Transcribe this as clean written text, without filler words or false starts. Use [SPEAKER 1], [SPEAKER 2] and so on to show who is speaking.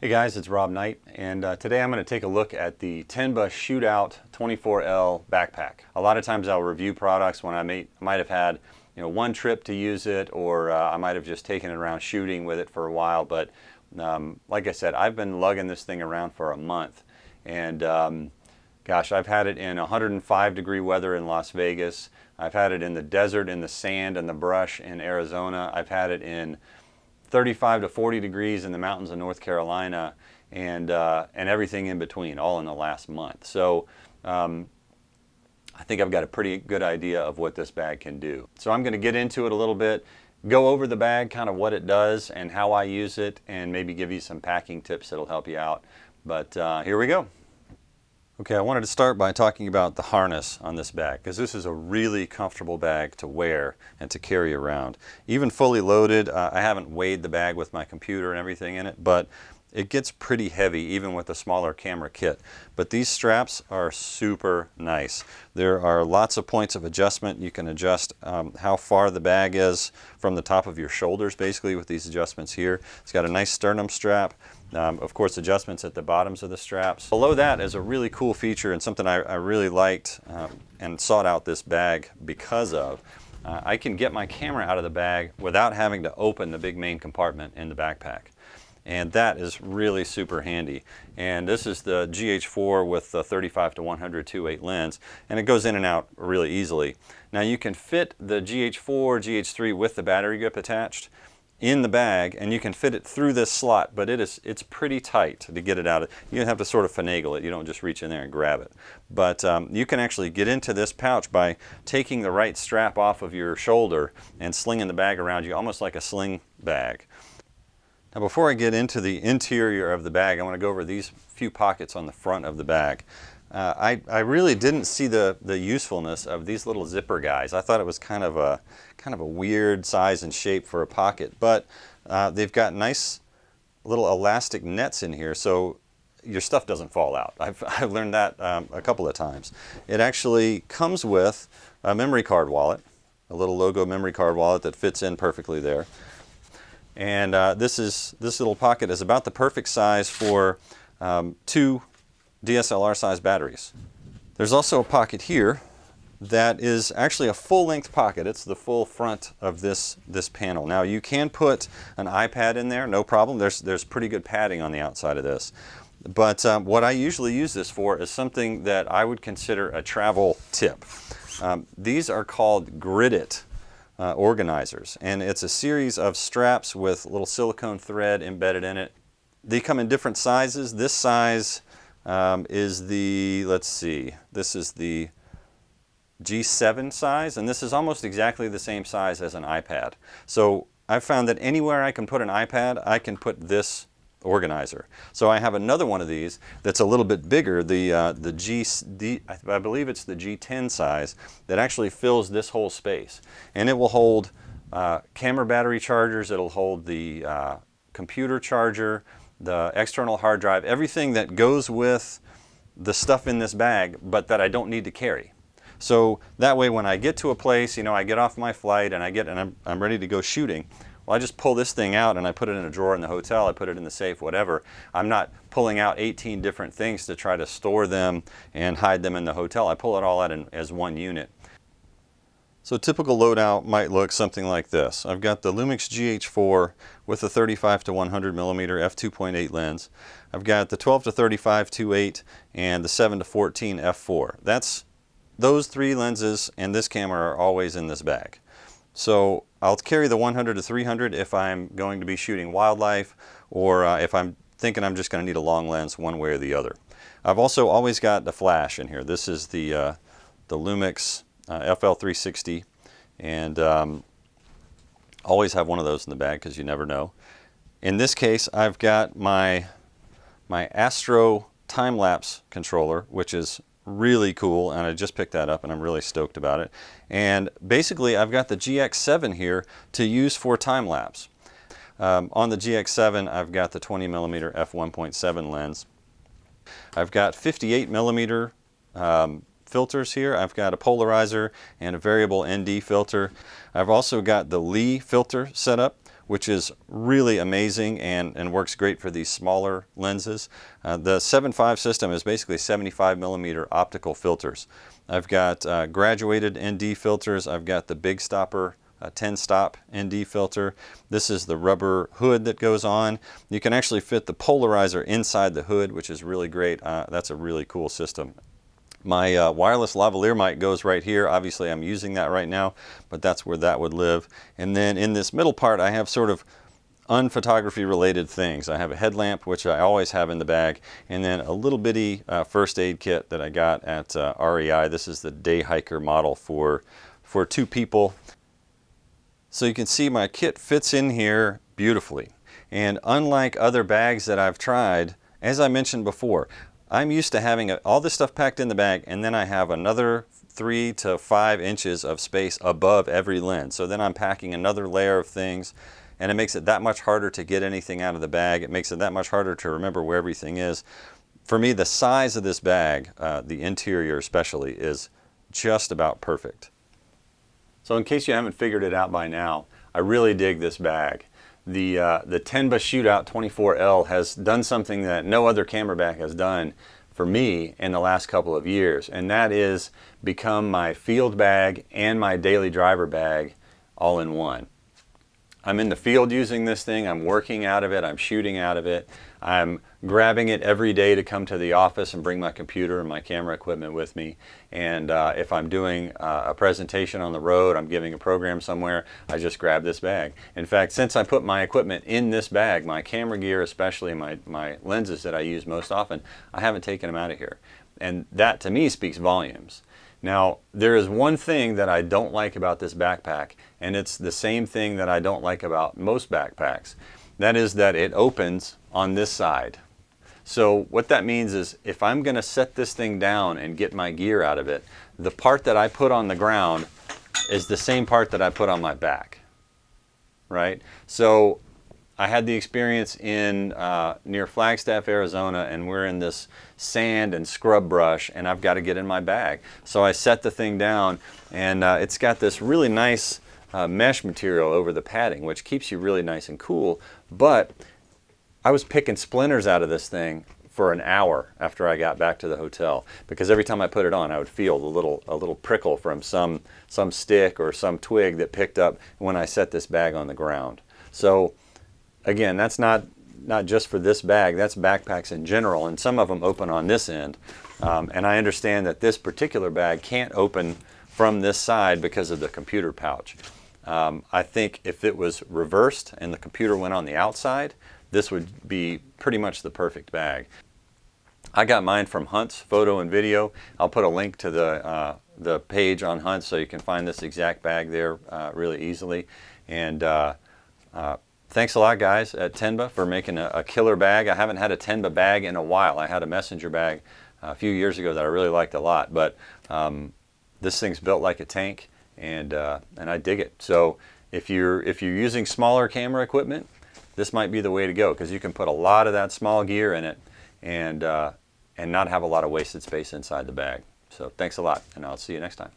[SPEAKER 1] Hey guys, it's Rob Knight, and today I'm going to take a look at the Tenba Shootout 24L backpack. A lot of times I'll review products when I might have had one trip to use it, or I might have just taken it around shooting with it for a while, but like I said, I've been lugging this thing around for a month, and gosh, I've had it in 105-degree weather in Las Vegas. I've had it in the desert, in the sand and the brush in Arizona. I've had it in 35 to 40 degrees in the mountains of North Carolina, and everything in between, all in the last month. So I think I've got a pretty good idea of what this bag can do. So I'm going to get into it a little bit, go over the bag, kind of what it does and how I use it, and maybe give you some packing tips that'll help you out. But here we go. Okay, I wanted to start by talking about the harness on this bag, because this is a really comfortable bag to wear and to carry around. Even fully loaded, I haven't weighed the bag with my computer and everything in it, but it gets pretty heavy even with a smaller camera kit. But these straps are super nice. There are lots of points of adjustment. You can adjust how far the bag is from the top of your shoulders, basically, with these adjustments here. It's got a nice sternum strap. Of course, adjustments at the bottoms of the straps. Below that is a really cool feature, and something I really liked and sought out this bag because of. I can get my camera out of the bag without having to open the big main compartment in the backpack. And that is really super handy. And this is the GH4 with the 35 to 100 2.8 lens, and it goes in and out really easily. Now you can fit the GH4, GH3 with the battery grip attached in the bag, and you can fit it through this slot, but it's pretty tight to get it out. You have to sort of finagle it. You don't just reach in there and grab it. But you can actually get into this pouch by taking the right strap off of your shoulder and slinging the bag around you, almost like a sling bag. Now, before I get into the interior of the bag, I want to go over these few pockets on the front of the bag. I really didn't see the usefulness of these little zipper guys. I thought it was kind of a weird size and shape for a pocket, but they've got nice little elastic nets in here, so your stuff doesn't fall out. I've learned that a couple of times. It actually comes with a memory card wallet, a little logo memory card wallet that fits in perfectly there. And this little pocket is about the perfect size for 2 DSLR size batteries. There's also a pocket here that is actually a full-length pocket. It's the full front of this panel. Now you can put an iPad in there, no problem. There's pretty good padding on the outside of this. But what I usually use this for is something that I would consider a travel tip. These are called Grid-It organizers, and it's a series of straps with little silicone thread embedded in it. They come in different sizes. This size is the, let's see, this is the G7 size, and this is almost exactly the same size as an iPad. So I've found that anywhere I can put an iPad, I can put this organizer. So I have another one of these that's a little bit bigger, I believe it's the G10 size, that actually fills this whole space. And it will hold camera battery chargers, it'll hold the computer charger, the external hard drive, everything that goes with the stuff in this bag, but that I don't need to carry. So that way when I get to a place, I get off my flight and I'm ready to go shooting, well, I just pull this thing out and I put it in a drawer in the hotel, I put it in the safe, whatever. I'm not pulling out 18 different things to try to store them and hide them in the hotel. I pull it all out as one unit. So a typical loadout might look something like this. I've got the Lumix GH4 with the 35 to 100 millimeter f2.8 lens. I've got the 12 to 35 2.8 and the 7 to 14 f4. Those 3 lenses and this camera are always in this bag. So I'll carry the 100 to 300 if I'm going to be shooting wildlife, or if I'm thinking I'm just going to need a long lens one way or the other. I've also always got the flash in here. This is the Lumix FL360, and always have one of those in the bag because you never know. In this case, I've got my Astro time-lapse controller, which is really cool, and I just picked that up and I'm really stoked about it. And basically I've got the GX7 here to use for time-lapse. On the GX7 I've got the 20 millimeter f1.7 lens. I've got 58 millimeter filters here. I've got a polarizer and a variable ND filter. I've also got the Lee filter set up, which is really amazing and works great for these smaller lenses. The 7.5 system is basically 75mm optical filters. I've got graduated ND filters. I've got the big stopper 10-stop ND filter. This is the rubber hood that goes on. You can actually fit the polarizer inside the hood, which is really great. That's a really cool system. My wireless lavalier mic goes right here. Obviously I'm using that right now, but that's where that would live. And then in this middle part I have sort of unphotography related things. I have a headlamp, which I always have in the bag, and then a little bitty first aid kit that I got at REI. This is the day hiker model for 2 people. So you can see my kit fits in here beautifully. And unlike other bags that I've tried, as I mentioned before, I'm used to having all this stuff packed in the bag, and then I have another 3 to 5 inches of space above every lens. So then I'm packing another layer of things, and it makes it that much harder to get anything out of the bag. It makes it that much harder to remember where everything is. For me, the size of this bag, the interior especially, is just about perfect. So in case you haven't figured it out by now, I really dig this bag. The Tenba Shootout 24L has done something that no other camera bag has done for me in the last couple of years, and that is become my field bag and my daily driver bag all in one. I'm in the field using this thing, I'm working out of it, I'm shooting out of it, I'm grabbing it every day to come to the office and bring my computer and my camera equipment with me. And if I'm doing a presentation on the road, I'm giving a program somewhere, I just grab this bag. In fact, since I put my equipment in this bag, my camera gear, especially my lenses that I use most often, I haven't taken them out of here. And that to me speaks volumes. Now, there is one thing that I don't like about this backpack, and it's the same thing that I don't like about most backpacks. That is that it opens on this side. So what that means is if I'm going to set this thing down and get my gear out of it, the part that I put on the ground is the same part that I put on my back, right? So I had the experience in near Flagstaff, Arizona, and we're in this sand and scrub brush, and I've got to get in my bag. So I set the thing down, and it's got this really nice mesh material over the padding, which keeps you really nice and cool. But I was picking splinters out of this thing for an hour after I got back to the hotel, because every time I put it on, I would feel a little prickle from some stick or some twig that picked up when I set this bag on the ground. So again, that's not just for this bag, that's backpacks in general, and some of them open on this end. And I understand that this particular bag can't open from this side because of the computer pouch. I think if it was reversed and the computer went on the outside, this would be pretty much the perfect bag. I got mine from Hunt's Photo and Video. I'll put a link to the page on Hunt so you can find this exact bag there really easily. And thanks a lot, guys, at Tenba for making a killer bag. I haven't had a Tenba bag in a while. I had a messenger bag a few years ago that I really liked a lot, but this thing's built like a tank, and I dig it. So if you're using smaller camera equipment, this might be the way to go, because you can put a lot of that small gear in it and not have a lot of wasted space inside the bag. So thanks a lot, and I'll see you next time.